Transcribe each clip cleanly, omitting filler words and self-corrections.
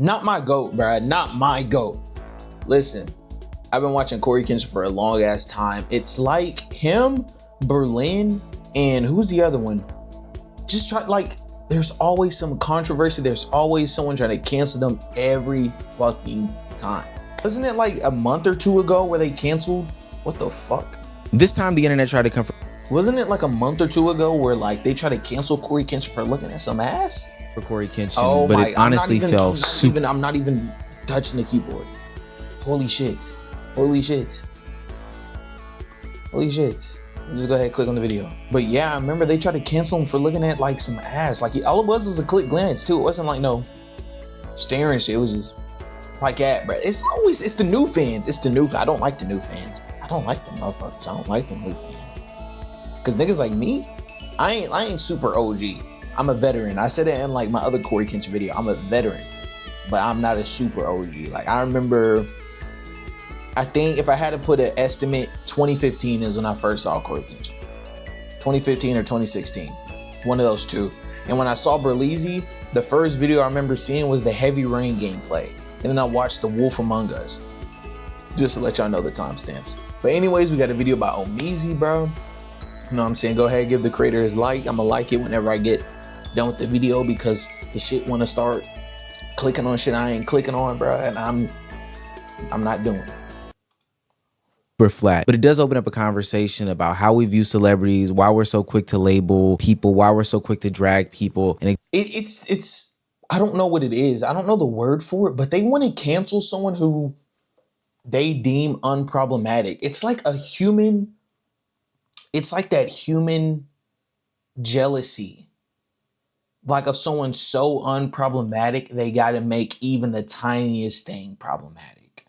Not my GOAT, bruh. Not my GOAT. Listen, I've been watching Coryxkenshin for a long ass time. It's like him, Berlin, and who's the other one? Just try, like, there's always some controversy. There's always someone trying to cancel them every fucking time. Wasn't it like a month or two ago where they canceled? What the fuck? This time the internet tried to come for. Wasn't it like a month or two ago where like they tried to cancel Coryxkenshin for looking at some ass? For Coryxkenshin, oh but my, it honestly fell super. I'm not even touching the keyboard. Holy shit. Holy shit. Holy shit. Just go ahead and click on the video. But yeah, I remember they tried to cancel him for looking at like some ass. Like all it was a quick glance too. It wasn't like no staring shit. It was just like that, bro. It's the new fans. It's the new. I don't like the new fans. I don't like them motherfuckers. I don't like them new fans. Cause niggas like me, I ain't super OG. I'm a veteran. I said it in like my other Coryxkenshin video. I'm a veteran, but I'm not a super OG. Like I remember, I think if I had to put an estimate, 2015 is when I first saw Coryxkenshin. 2015 or 2016, one of those two. And when I saw Berleezy, the first video I remember seeing was the Heavy Rain gameplay. And then I watched The Wolf Among Us. Just to let y'all know the timestamps. But anyways, we got a video by Omeezy, bro. You know what I'm saying? Go ahead, give the creator his like. I'ma like it whenever I get done with the video because the shit wanna start clicking on shit I ain't clicking on, bro. And I'm not doing it. We're flat, but it does open up a conversation about how we view celebrities, why we're so quick to label people, why we're so quick to drag people. And it's I don't know what it is. I don't know the word for it, but they want to cancel someone who they deem unproblematic. It's like a human. It's like that human jealousy. Like of someone so unproblematic, they got to make even the tiniest thing problematic.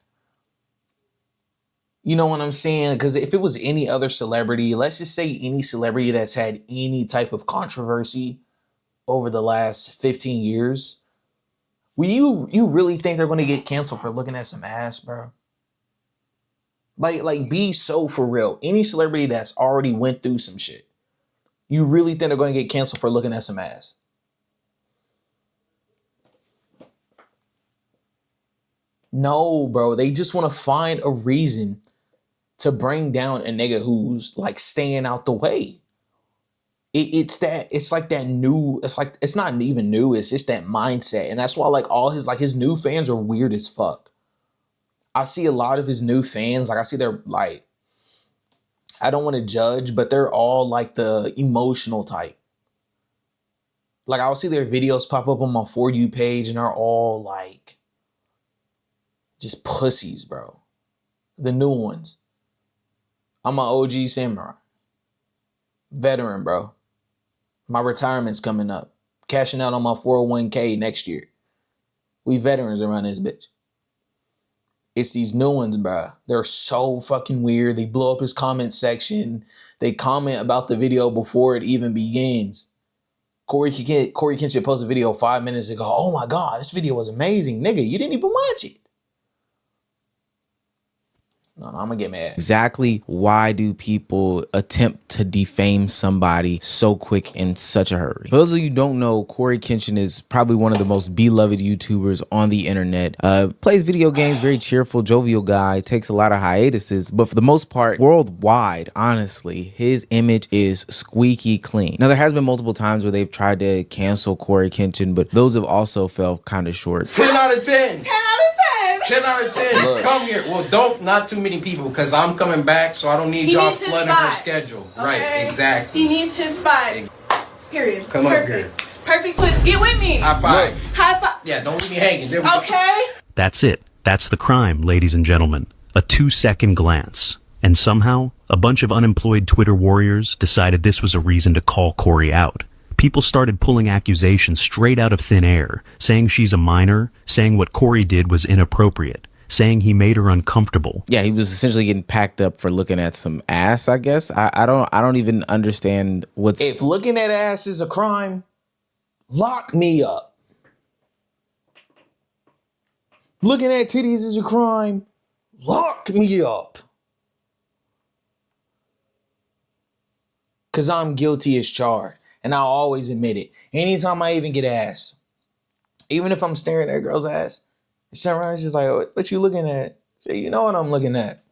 You know what I'm saying? Because if it was any other celebrity, let's just say any celebrity that's had any type of controversy over the last 15 years, you really think they're going to get canceled for looking at some ass, bro? Like be so for real. Any celebrity that's already went through some shit, you really think they're going to get canceled for looking at some ass? No, bro. They just want to find a reason to bring down a nigga who's like staying out the way. It's like that new, it's not even new. It's just that mindset. And that's why like all his new fans are weird as fuck. I see a lot of his new fans, like I see they're like, I don't want to judge, but they're all like the emotional type. Like I'll see their videos pop up on my For You page and they're all like just pussies, bro. The new ones. I'm an OG samurai. Veteran, bro. My retirement's coming up. Cashing out on my 401k next year. We veterans around this bitch. It's these new ones, bro. They're so fucking weird. They blow up his comment section. They comment about the video before it even begins. Coryxkenshin posted a video 5 minutes ago. Oh my God, this video was amazing. Nigga, you didn't even watch it. No, I'm gonna get mad. Exactly why do people attempt to defame somebody so quick in such a hurry? For those of you who don't know, Coryxkenshin is probably one of the most beloved YouTubers on the internet. Plays video games, very cheerful, jovial guy, takes a lot of hiatuses, but for the most part, worldwide, honestly, his image is squeaky clean. Now, there has been multiple times where they've tried to cancel Coryxkenshin, but those have also fell kind of short. 10 out of 10. 10 out of 10. Look. Come here. Well, not too many people because I'm coming back, so I don't need y'all flooding her schedule. Okay. Right, exactly. He needs his spot. Period. Come up here. Perfect twist. Get with me. High five. Look. High five. Yeah, don't leave me hanging. There we go. Okay. That's it. That's the crime, ladies and gentlemen. A 2-second glance. And somehow, a bunch of unemployed Twitter warriors decided this was a reason to call Cory out. People started pulling accusations straight out of thin air, saying she's a minor, saying what Cory did was inappropriate, saying he made her uncomfortable. Yeah, he was essentially getting packed up for looking at some ass, I guess. I don't even understand what's... If looking at ass is a crime, lock me up. Looking at titties is a crime, lock me up. Because I'm guilty as charged. And I'll always admit it. Anytime I even get asked, Even if I'm staring at that girl's ass, she's just like, what you looking at? Say, you know what I'm looking at.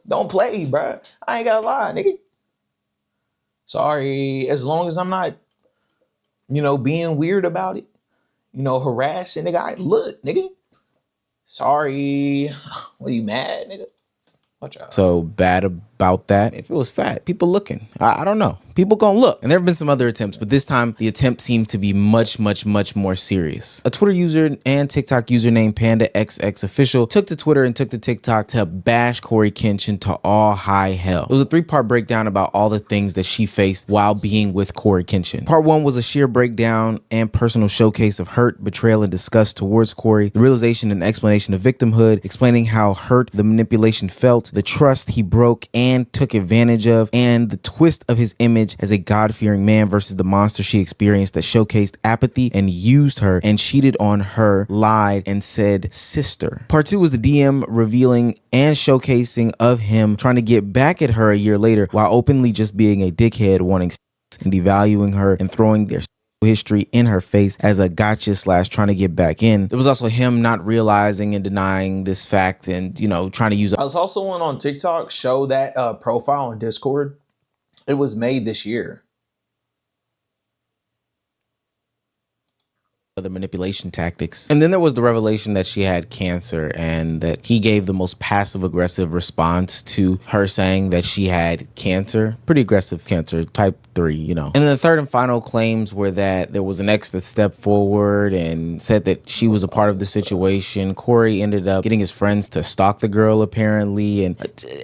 Don't play, bruh. I ain't gotta lie, nigga. Sorry, as long as I'm not, being weird about it, harassing, nigga. Look, nigga. Sorry. What, are you mad, nigga? Watch out. So bad about that. If it was fat, people looking. I don't know. People gonna look. And there have been some other attempts, but this time the attempt seemed to be much, much, much more serious. A Twitter user and TikTok user named PandaXXOfficial took to Twitter and took to TikTok to bash Coryxkenshin to all high hell. It was a 3-part breakdown about all the things that she faced while being with Coryxkenshin. Part 1 was a sheer breakdown and personal showcase of hurt, betrayal, and disgust towards Cory, the realization and explanation of victimhood, explaining how hurt the manipulation felt, the trust he broke and took advantage of, and the twist of his image as a God-fearing man versus the monster she experienced that showcased apathy and used her and cheated on her, lied, and said sister. Part 2 was the DM revealing and showcasing of him trying to get back at her a year later while openly just being a dickhead, wanting and devaluing her and throwing their history in her face as a gotcha / trying to get back in. There was also him not realizing and denying this fact and, trying to use. I was also on TikTok, show that profile on Discord. It was made this year. Other manipulation tactics. And then there was the revelation that she had cancer and that he gave the most passive aggressive response to her saying that she had cancer. Pretty aggressive cancer, type 3, And then the third and final claims were that there was an ex that stepped forward and said that she was a part of the situation. Cory ended up getting his friends to stalk the girl apparently, and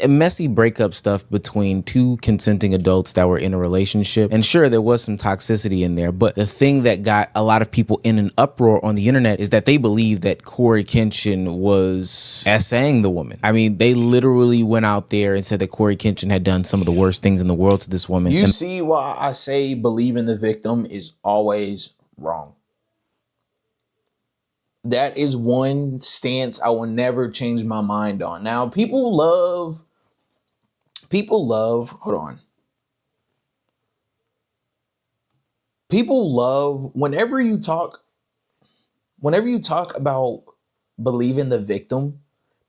a messy breakup stuff between 2 consenting adults that were in a relationship. And sure, there was some toxicity in there, but the thing that got a lot of people in an uproar on the internet is that they believe that Coryxkenshin was essaying the woman. I mean, they literally went out there and said that Coryxkenshin had done some of the worst things in the world to this woman. You see why I say believing the victim is always wrong. That is one stance I will never change my mind on. Now, people love, hold on. People love, whenever you talk about believing the victim,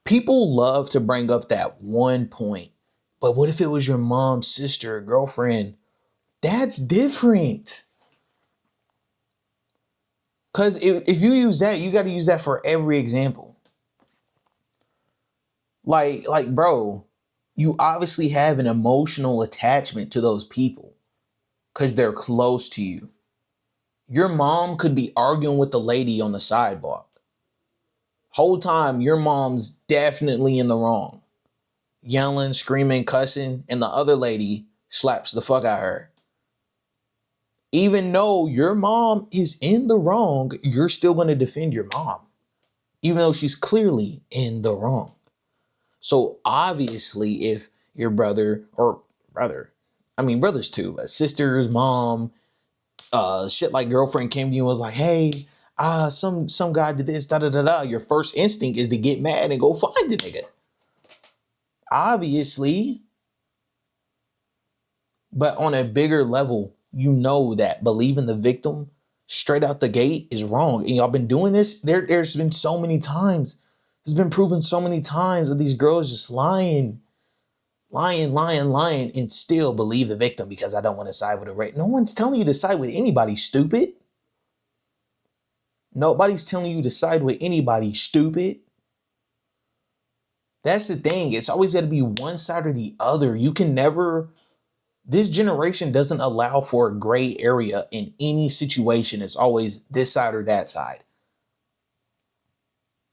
people love to bring up that one point. But what if it was your mom's sister or girlfriend? That's different. Because if you use that, you got to use that for every example. Like, bro, you obviously have an emotional attachment to those people because they're close to you. Your mom could be arguing with the lady on the sidewalk. Whole time, your mom's definitely in the wrong. Yelling, screaming, cussing, and the other lady slaps the fuck out of her. Even though your mom is in the wrong, you're still going to defend your mom, even though she's clearly in the wrong. So obviously, if your brothers too, sisters, mom, shit like girlfriend came to you and was like, hey, some guy did this, your first instinct is to get mad and go find the nigga. Obviously. But on a bigger level, you know that believing the victim straight out the gate is wrong. And y'all been doing this. There's been so many times. It's been proven so many times that these girls just lying, and still believe the victim because I don't want to side with a rape. No one's telling you to side with anybody, stupid. Nobody's telling you to side with anybody, stupid. That's the thing. It's always got to be one side or the other. You can never... This generation doesn't allow for a gray area in any situation. It's always this side or that side.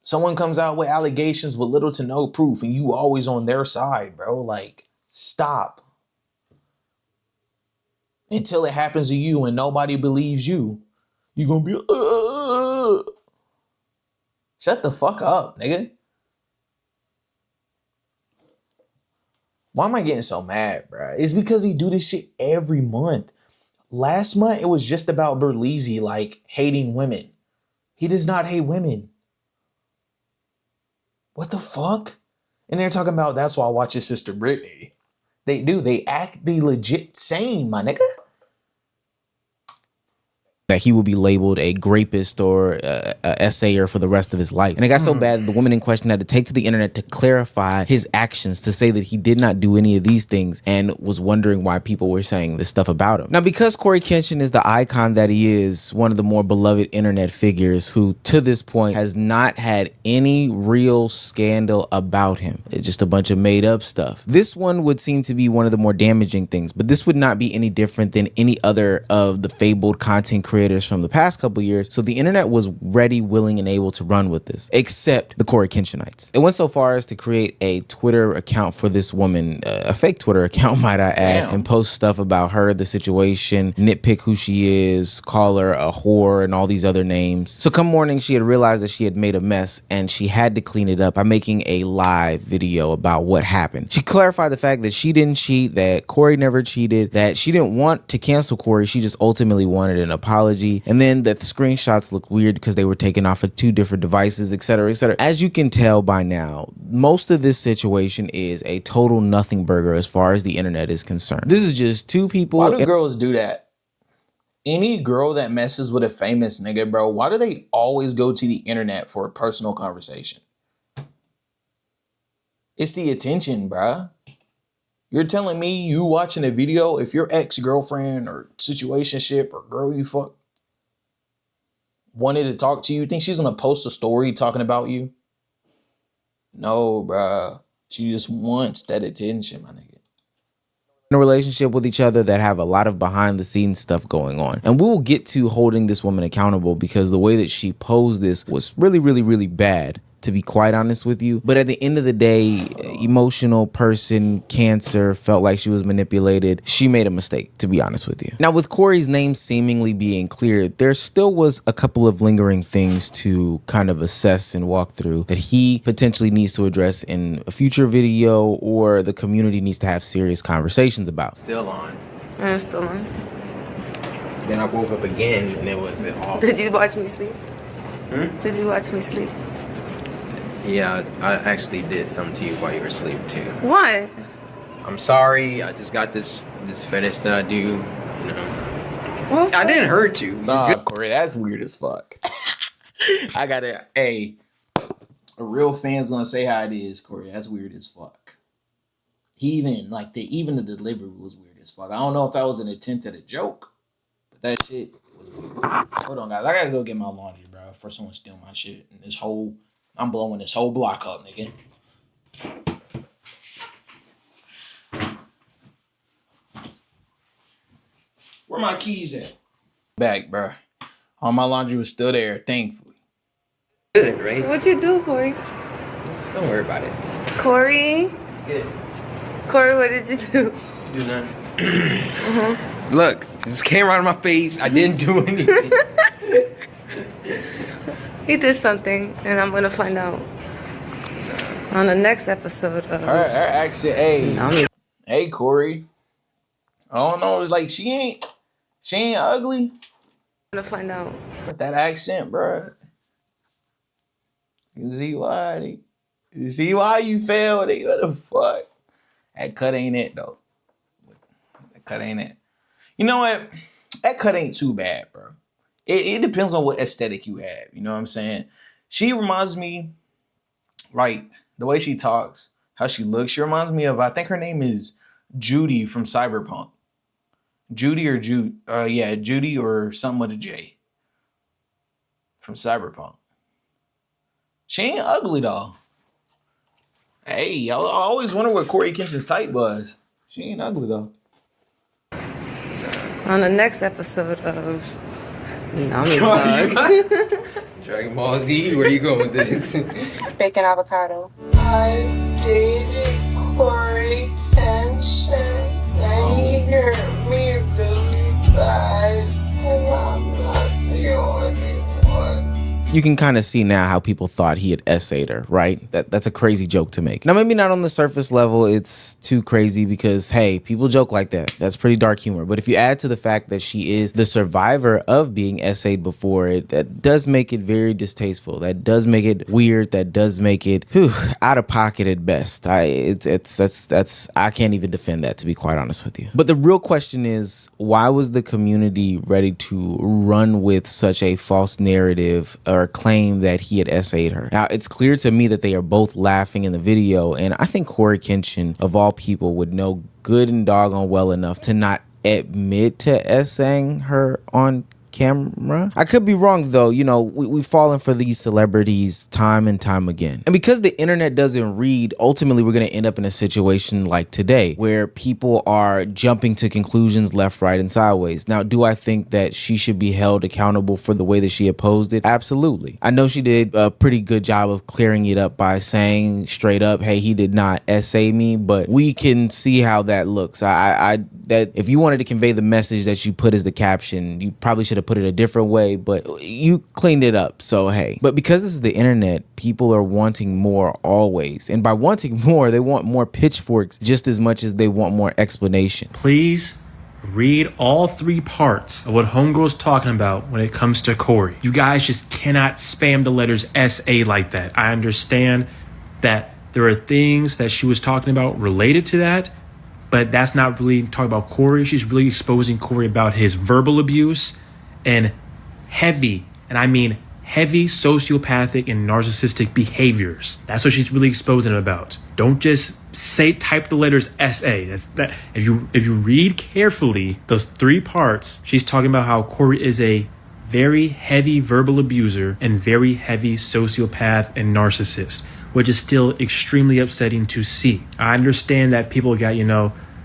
Someone comes out with allegations with little to no proof and you always on their side, bro. Like, stop. Until it happens to you and nobody believes you, you're going to be, shut the fuck up, nigga. Why am I getting so mad, bro? It's because he do this shit every month. Last month, it was just about Berleezy, like, hating women. He does not hate women. What the fuck? And they're talking about, that's why I watch his sister Brittany. They do. They act the legit same, my nigga. that he would be labeled a grapist or a essayer for the rest of his life. And it got so bad that the woman in question had to take to the internet to clarify his actions, to say that he did not do any of these things, and was wondering why people were saying this stuff about him. Now, because Coryxkenshin is the icon that he is, one of the more beloved internet figures who to this point has not had any real scandal about him. It's just a bunch of made up stuff. This one would seem to be one of the more damaging things, but this would not be any different than any other of the fabled content creators from the past couple years. So the internet was ready, willing, and able to run with this, except the Coryxkenshinites. It went so far as to create a Twitter account for this woman, a fake Twitter account, might I add, and post stuff about her, the situation, nitpick who she is, call her a whore, and all these other names. So come morning, she had realized that she had made a mess, and she had to clean it up by making a live video about what happened. She clarified the fact that she didn't cheat, that Cory never cheated, that she didn't want to cancel Cory, she just ultimately wanted an apology, and then that the screenshots look weird because they were taken off of 2 different devices, etc., etc. As you can tell by now, most of this situation is a total nothing burger as far as the internet is concerned. This is just 2 people. Why do girls do that? Any girl that messes with a famous nigga, bro, why do they always go to the internet for a personal conversation? It's the attention, bruh. You're telling me you watching a video, if your ex-girlfriend or situationship or girl you fuck wanted to talk to you, think she's gonna post a story talking about you? No, bruh. She just wants that attention, my nigga. In a relationship with each other that have a lot of behind the scenes stuff going on. And we will get to holding this woman accountable because the way that she posed this was really, really, really bad, to be quite honest with you. But at the end of the day, emotional person, Cancer, felt like she was manipulated. She made a mistake, to be honest with you. Now, with Cory's name seemingly being cleared, there still was a couple of lingering things to kind of assess and walk through that he potentially needs to address in a future video, or the community needs to have serious conversations about. Still on. I'm still on. Then I woke up again and it was off. Did you watch me sleep? Hmm? Did you watch me sleep? Yeah, I actually did something to you while you were asleep too. What? I'm sorry. I just got this fetish that I do. You know. Well, I didn't hurt you. Nah, Cory, that's weird as fuck. I gotta, a real fan's gonna say how it is, Cory. That's weird as fuck. He even, like, even the delivery was weird as fuck. I don't know if that was an attempt at a joke, but that shit was weird. Hold on, guys. I gotta go get my laundry, bro, for someone steal my shit. And I'm blowing this whole block up, nigga. Where my keys at? Back, bro. All my laundry was still there, thankfully. Good, right? what'd you do, Cory? Just don't worry about it. Cory? Good. Cory, what did you do? Do nothing. Look, this came right in my face. I didn't do anything. He did something, and I'm gonna find out on the next episode of... Her accent, hey, Cory. I don't know, it's like she ain't ugly. I'm gonna find out. But that accent, bro. You see why you failed? What the fuck? That cut ain't it, though. That cut ain't it. You know what? That cut ain't too bad, bro. It depends on what aesthetic you have. You know what I'm saying? She reminds me, like, the way she talks, how she looks. She reminds me of, I think her name is Judy from Cyberpunk. Judy or something with a J. From Cyberpunk. She ain't ugly, though. Hey, I always wonder what Coryxkenshin's type was. She ain't ugly, though. On the next episode of... Dragon Ball Z, where you going with this? Bacon avocado. I dated Coryxkenshin and he hurt me really bad, and I'm not the only one. You can kind of see now how people thought he had essayed her, right? That's a crazy joke to make. Now, maybe not on the surface level, it's too crazy because, hey, people joke like that. That's pretty dark humor. But if you add to the fact that she is the survivor of being essayed before it, that does make it very distasteful. That does make it weird. That does make it out of pocket at best. I can't even defend that, to be quite honest with you. But the real question is, why was the community ready to run with such a false narrative or claim that he had essayed her? Now, it's clear to me that they are both laughing in the video, and I think Coryxkenshin, of all people, would know good and doggone well enough to not admit to essaying her on camera. I could be wrong though. You know, we've fallen for these celebrities time and time again. And because the internet doesn't read, ultimately we're going to end up in a situation like today where people are jumping to conclusions left, right, and sideways. Now, do I think that she should be held accountable for the way that she opposed it? Absolutely. I know she did a pretty good job of clearing it up by saying straight up, hey, he did not essay me, but we can see how that looks. That if you wanted to convey the message that you put as the caption, you probably should have put it a different way, but you cleaned it up, so hey. But because this is the internet, people are wanting more always, and by wanting more, they want more pitchforks just as much as they want more explanation. Please read all 3 parts of what Homegirl's talking about when it comes to Cory. You guys just cannot spam the letters SA like that. I understand that there are things that she was talking about related to that, but that's not really talking about Cory. She's really exposing Cory about his verbal abuse and heavy, and I mean heavy, sociopathic and narcissistic behaviors. That's what she's really exposing him about. Don't just type the letters SA. That's that. If you read carefully those 3 parts, she's talking about how Cory is a very heavy verbal abuser and very heavy sociopath and narcissist, which is still extremely upsetting to see. I understand that people got,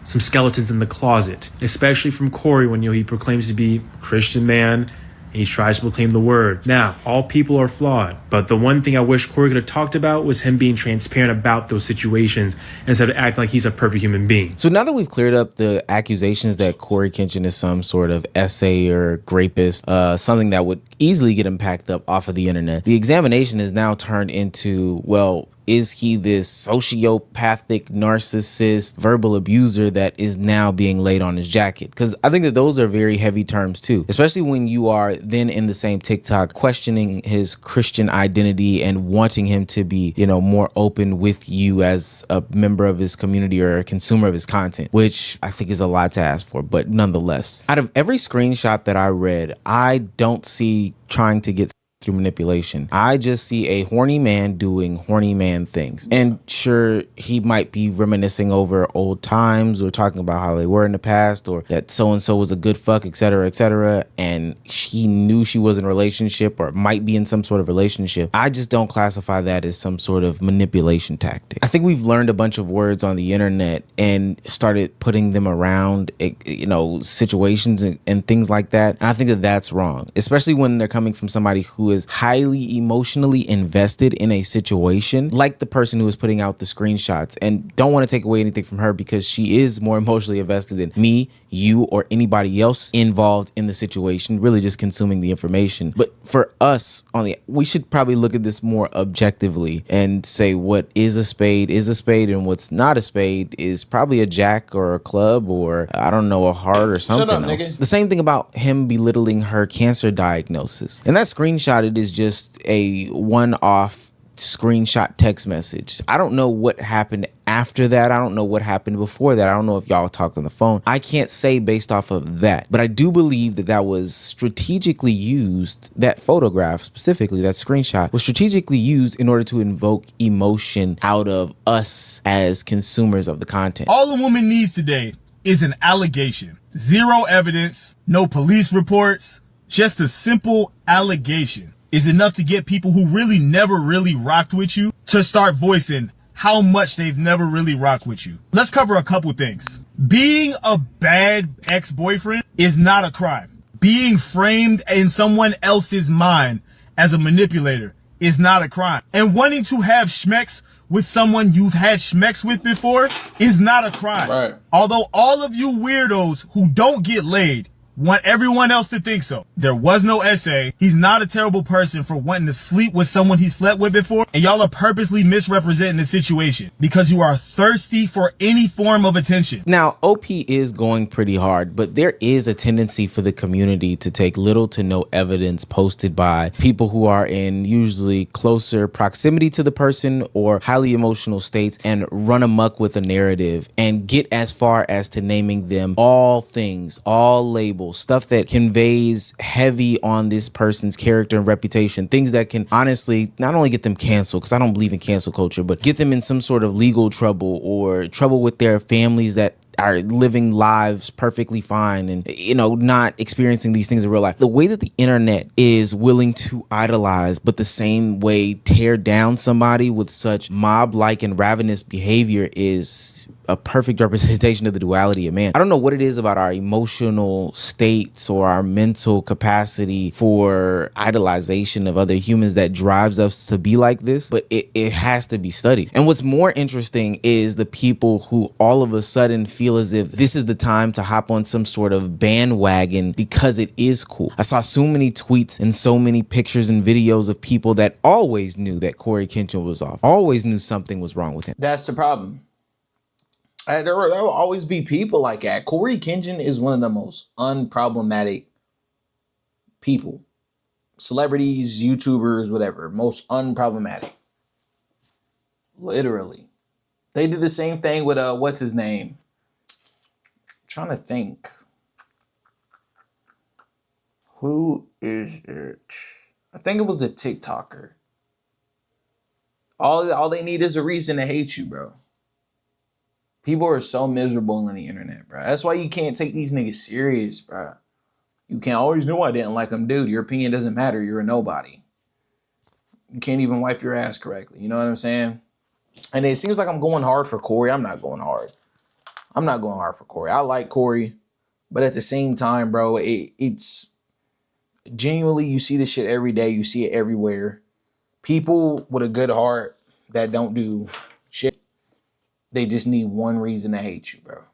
some skeletons in the closet, especially from Cory when, he proclaims to be a Christian man and he tries to proclaim the word. Now, all people are flawed, but the one thing I wish Cory could have talked about was him being transparent about those situations instead of acting like he's a perfect human being. So now that we've cleared up the accusations that Coryxkenshin is some sort of essayer, rapist, something that would easily get him packed up off of the internet, the examination is now turned into, well, is he this sociopathic, narcissist, verbal abuser that is now being laid on his jacket? Because I think that those are very heavy terms too, especially when you are then in the same TikTok questioning his Christian identity and wanting him to be, more open with you as a member of his community or a consumer of his content, which I think is a lot to ask for. But nonetheless, out of every screenshot that I read, I don't see trying to get through manipulation. I just see a horny man doing horny man things. And sure, he might be reminiscing over old times or talking about how they were in the past or that so-and-so was a good fuck, etc., etc. And he knew she was in a relationship or might be in some sort of relationship. I just don't classify that as some sort of manipulation tactic. I think we've learned a bunch of words on the internet and started putting them around, situations and things like that. And I think that that's wrong, especially when they're coming from somebody who is highly emotionally invested in a situation, like the person who is putting out the screenshots. And don't want to take away anything from her because she is more emotionally invested than me, you, or anybody else involved in the situation, really just consuming the information. But for us, we should probably look at this more objectively and say what is a spade and what's not a spade is probably a jack or a club or I don't know, a heart or something else. Nigga. The same thing about him belittling her cancer diagnosis. And that screenshot, it is just a one-off screenshot text message. I don't know what happened after that. I don't know what happened before that. I don't know if y'all talked on the phone. I can't say based off of that, but I do believe that that was strategically used. That photograph specifically, that screenshot was strategically used in order to invoke emotion out of us as consumers of the content. All a woman needs today is an allegation. Zero evidence, no police reports, just a simple allegation is enough to get people who really never really rocked with you to start voicing how much they've never really rocked with you. Let's cover a couple things. Being a bad ex-boyfriend is not a crime. Being framed in someone else's mind as a manipulator is not a crime. And wanting to have schmex with someone you've had schmex with before is not a crime. Right. Although all of you weirdos who don't get laid want everyone else to think so. There was no SA. He's not a terrible person for wanting to sleep with someone he slept with before. And y'all are purposely misrepresenting the situation because you are thirsty for any form of attention. Now, OP is going pretty hard, but there is a tendency for the community to take little to no evidence posted by people who are in usually closer proximity to the person or highly emotional states and run amok with a narrative and get as far as to naming them all things, all labels, stuff that conveys heavy on this person's character and reputation, things that can honestly not only get them canceled, because I don't believe in cancel culture, but get them in some sort of legal trouble or trouble with their families that are living lives perfectly fine and, you know, not experiencing these things in real life. The way that the internet is willing to idolize, but the same way tear down somebody with such mob-like and ravenous behavior is a perfect representation of the duality of man. I don't know what it is about our emotional states or our mental capacity for idolization of other humans that drives us to be like this, but it has to be studied. And what's more interesting is the people who all of a sudden feel as if this is the time to hop on some sort of bandwagon because it is cool. I saw so many tweets and so many pictures and videos of people that always knew that Coryxkenshin was off, always knew something was wrong with him. That's the problem. There will always be people like that. Coryxkenshin is one of the most unproblematic people. Celebrities, YouTubers, whatever. Most unproblematic. Literally. They did the same thing with, what's his name? I'm trying to think. Who is it? I think it was a TikToker. All they need is a reason to hate you, bro. People are so miserable on the internet, bro. That's why you can't take these niggas serious, bro. You can't always know I didn't like them, dude. Your opinion doesn't matter. You're a nobody. You can't even wipe your ass correctly. You know what I'm saying? And it seems like I'm going hard for Cory. I'm not going hard. I'm not going hard for Cory. I like Cory, but at the same time, bro, it's genuinely, you see this shit every day. You see it everywhere. People with a good heart that don't do shit, they just need one reason to hate you, bro.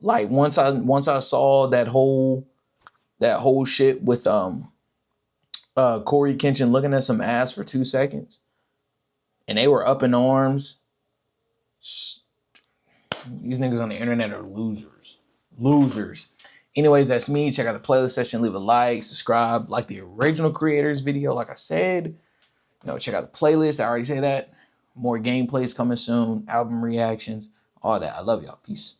Like once I saw that whole shit with Coryxkenshin looking at some ass for 2 seconds, and they were up in arms. These niggas on the internet are losers. Losers. Anyways, that's me. Check out the playlist section. Leave a like, subscribe, like the original creators video. Like I said, you know, check out the playlist. I already say that. More gameplays coming soon. Album reactions. All that. I love y'all. Peace.